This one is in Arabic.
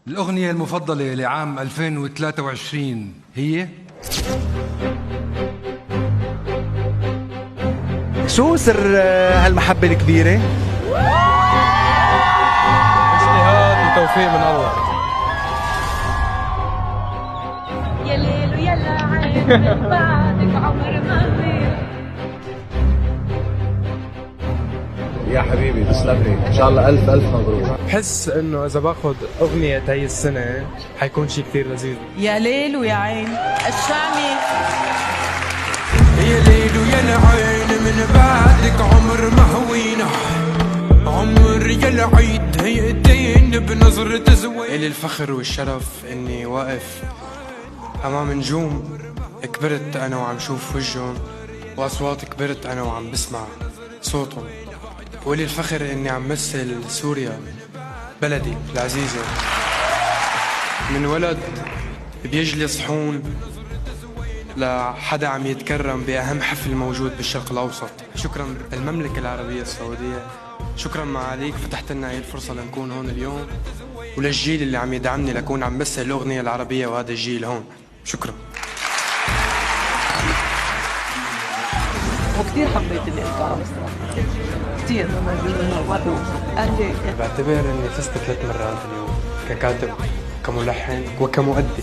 الأغنية المفضلة لعام 2023 هي شو سر هالمحبة الكبيرة؟ اجتهاد وتوفيق من الله. يا ليل ويا العين من بعدك عمر ما غير. يا حبيبي تسلم لي، ان شاء الله الف الف مبروك. بحس انه اذا باخذ اغنية هاي السنة حيكون شيء كثير لذيذ. يا ليل ويا عين الشامي. يا ليل ويا العين من بعدك عمر ما هوينا، عمر يا العيد هيئتين بنظرة زوين. إلي الفخر والشرف اني واقف امام نجوم كبرت انا وعم شوف وجههم، واصوات كبرت انا وعم بسمع صوتهم. ولي الفخر اني عم مثل سوريا بلدي العزيزة، من ولد بيجلي صحون لحدا عم يتكرم بأهم حفل موجود بالشرق الأوسط. شكرا المملكة العربية السعودية، شكرا معاليك فتحت لنا هي الفرصة لنكون هون اليوم، وللجيل اللي عم يدعمني لكون عم بث الأغنية العربية وهذا الجيل هون. شكرا. وكثير حبيت اني اتكرم الصراحه، كثير. بعتبر اني فزت 3 مرات اليوم، ككاتب، كملحن، وكمؤدي.